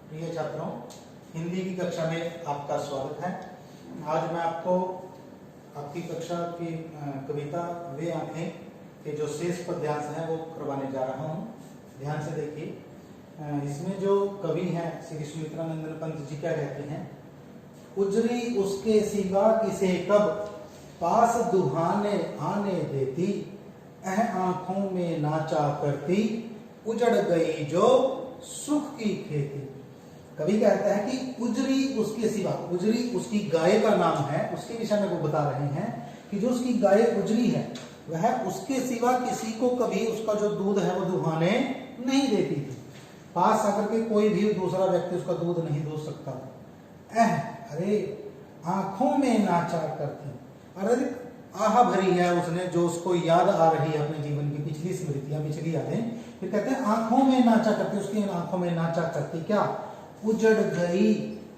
प्रिय छात्रों, हिंदी की कक्षा में आपका स्वागत है। आज मैं आपको आपकी कक्षा की कविता वे आंखें के जो शेष पद्यांश है वो करवाने जा रहा हूँ। ध्यान से देखिए, इसमें जो कवि हैं श्री सुमित्रानंदन पंत जी क्या कहते हैं, उजरी उसके सिवा किसे कब पास दुहाने आने देती, आंखों में नाचा करती उजड़ गई जो सुख की खेती। कवि कहता है कि उजरी उसके सिवा, उजरी उसकी गाय का नाम है, उसके विषय में वो बता रहे हैं कि जो उसकी गाय उजरी है वह उसके सिवा किसी को कभी उसका जो दूध है वो दुहाने नहीं देती थी। पास आकर के कोई भी दूसरा व्यक्ति उसका दूध नहीं दूध सकता। अरे आंखों में नाचा करती, अरे आह भरी है उसने जो उसको याद आ रही है अपने जीवन की पिछली स्मृतियां, पिछली यादें। फिर कहते हैं आंखों में नाचा करती, उसकी आंखों में नाचा करती क्या, उजड़ गई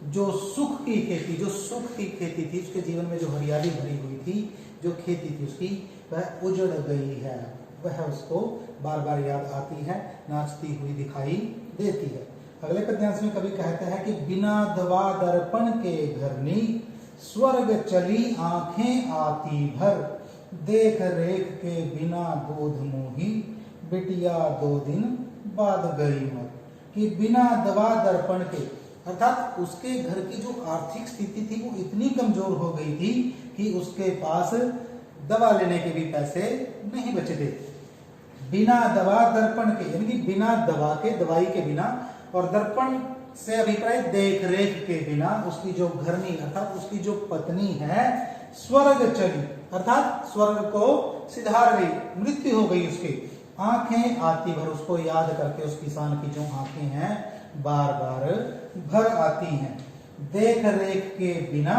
जो सुख की खेती। जो सुख की खेती थी, उसके जीवन में जो हरियाली भरी हुई थी, जो खेती थी उसकी, वह उजड़ गई है। वह उसको बार बार याद आती है, नाचती हुई दिखाई देती है। अगले पद्यांश में कवि कहते हैं कि बिना दवा दर्पण के घरनी, स्वर्ग चली आंखें आती भर, देख रेख के बिना दूध मुही, बिटिया 2 दिन बाद गई मर। कि बिना दवा दर्पण के, अर्थात उसके घर की जो आर्थिक स्थिति थी वो इतनी कमजोर हो गई थी कि उसके पास दवा लेने के भी पैसे नहीं बचे थे। बिना दवा दर्पण के यानी कि बिना दवा के, दवाई के बिना, और दर्पण से अभिप्राय देख रेख के बिना उसकी जो घरनी अर्थात उसकी जो पत्नी है स्वर्ग चली, अर्थात स्वर्ग को सिधार गई, मृत्यु हो गई उसकी। आंखें आती भर, उसको याद करके उस किसान की जो आंखें हैं बार बार भर आती हैं। देख रेख के बिना,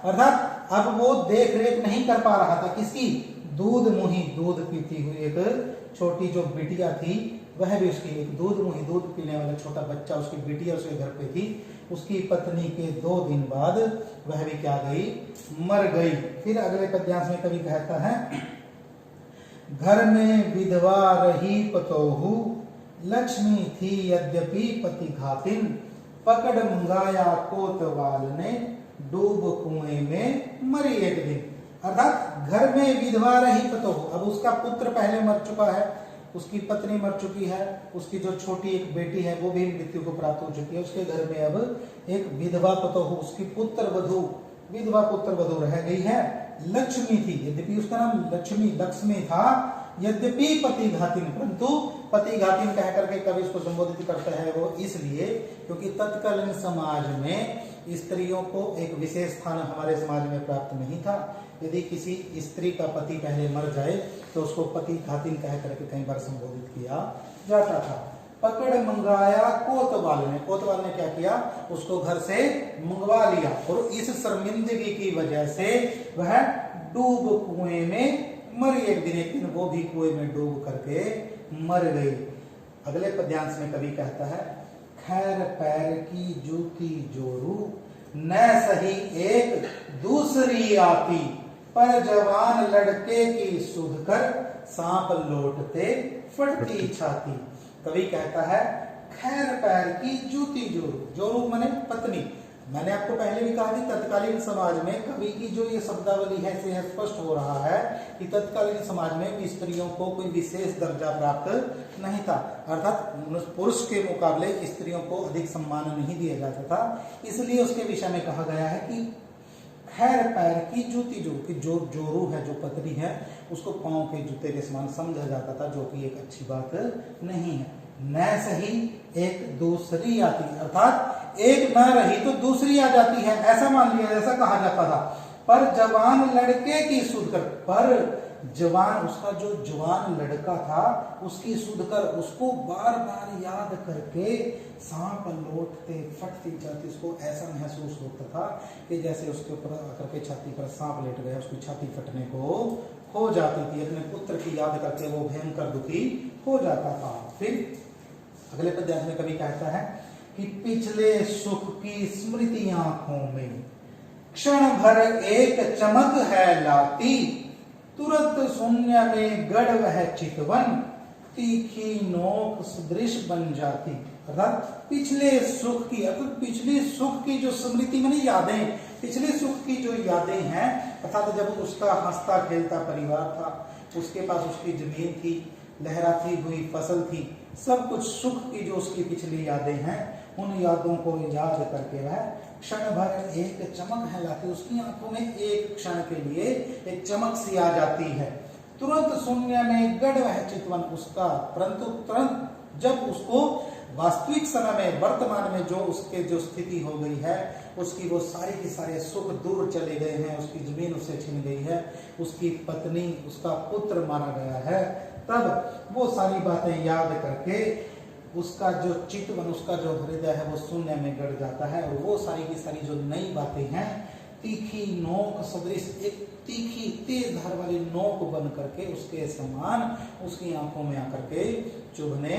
अर्थात अब वो देख रेख नहीं कर पा रहा था किसकी, दूध मुही, दूध पीती हुई एक छोटी जो बिटिया थी, वह भी उसकी एक दूध मुही, दूध पीने वाला छोटा बच्चा, उसकी बिटिया उसके घर पे थी। उसकी पत्नी के 2 दिन बाद वह भी क्या गई, मर गई। फिर अगले पद्यांश में कवि कहता है, घर में विधवा रही पतोहू, लक्ष्मी थी यद्यपि पति घातिन, पकड़ मंगाया कोतवाल ने, डूब कुएं में मरी एक दिन। अर्थात घर में विधवा रही पतोहू, अब उसका पुत्र पहले मर चुका है, उसकी पत्नी मर चुकी है, उसकी जो छोटी एक बेटी है वो भी मृत्यु को प्राप्त हो चुकी है। उसके घर में अब एक विधवा पतोहू, उसकी पुत्र वधू, विधवा पुत्र वधू रह गई है। लक्ष्मी थी, यद्यपि उसका नाम लक्ष्मी था, यद्यपि पति घातिन, परंतु पति घातिन कह करके कवि उसको संबोधित करता है वो इसलिए क्योंकि तत्कालीन समाज में स्त्रियों को एक विशेष स्थान हमारे समाज में प्राप्त नहीं था। यदि किसी स्त्री का पति पहले मर जाए तो उसको पति घातिन कह करके कई बार संबोधित किया जाता था। पकड़ मंगाया कोतवाल ने, कोतवाल ने क्या किया, उसको घर से मंगवा लिया, और इस शर्मिंदगी की वजह से वह डूब कुएं में मरी एक दिन वो भी कुएं में डूब करके मर गई। अगले पद्यांश में कवि कहता है, खैर पैर की जूती जोरू, न सही एक दूसरी आती, पर जवान लड़के की सुध कर, सांप लौटते फटती छाती। कवि कहता है खैर पैर की जूती जोरू, जोरू माने पत्नी। मैंने आपको पहले भी कहा कि तत्कालीन समाज में कवि की जो ये शब्दावली है इससे स्पष्ट हो रहा है कि तत्कालीन समाज में स्त्रियों को कोई विशेष दर्जा प्राप्त नहीं था, अर्थात पुरुष के मुकाबले स्त्रियों को अधिक सम्मान नहीं दिया जाता था। इसलिए उसके विषय में कहा गया है कि खैर पैर की जूती जोरू, की जो जोरू है, जो पत्नी है, उसको पांव के जूते के समान समझा जाता था, जो कि एक अच्छी बात नहीं है। न सही एक दूसरी आती, अर्थात एक न रही तो दूसरी आ जाती है, ऐसा मान लिया, ऐसा कहा जाता था। पर जवान लड़के की सुध कर, पर जवान, उसका जो जवान लड़का था उसकी सुध कर, उसको बार बार याद करके सांप लौटते फटती जाती, उसको ऐसा महसूस होता था कि जैसे उसके ऊपर आकर के छाती पर सांप लेट गया, उसकी छाती फटने को हो जाती थी। अपने पुत्र की याद करके वो भयंकर दुखी हो जाता था। फिर अगले पद्यांश में कवि कहता है कि पिछले सुख की स्मृति आंखों में, क्षण भर एक चमक है लाती, तुरंत शून्य में गढ़ वह चितवन, तीखी नोक सदृश बन जाती। अर्थात पिछले सुख की, अर्थात पिछले सुख की जो स्मृति में यादें, पिछले सुख की जो यादें हैं, अर्थात जब उसका हंसता खेलता परिवार था, उसके पास उसकी जमीन थी, लहराती हुई फसल थी, सब कुछ सुख की जो उसकी पिछली यादें हैं, उन यादों को याद करके वह क्षण भर एक चमक है लाती, उसकी आंखों में एक क्षण के लिए एक चमक सी आ जाती है। तुरंत शून्य में गढ़ वह चितवन उसका, परंतु तुरंत जब उसको वास्तविक समय में, वर्तमान में जो उसके जो स्थिति हो गई है, उसकी वो सारे के सारे सुख दूर चले गए हैं, उसकी जमीन उससे छिन गई है, उसकी पत्नी, उसका पुत्र मारा गया है, तब वो सारी बातें याद करके उसका जो चितवन, उसका जो हृदय है वो शून्य में गड़ जाता है, और वो सारी की सारी जो नई बातें हैं तीखी नोक सदृश, एक तीखी तेज धार वाली नोक बन करके उसके समान उसकी आंखों में आकर के चुभने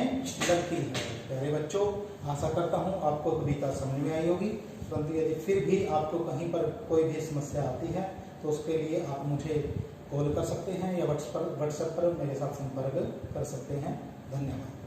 लगती है। प्यारे बच्चों, आशा करता हूँ आपको कविता समझ में आई होगी, परंतु यदि फिर भी आपको कहीं पर कोई भी समस्या आती है तो उसके लिए आप मुझे कॉल कर सकते हैं या व्हाट्सएप पर मेरे साथ संपर्क कर सकते हैं। धन्यवाद।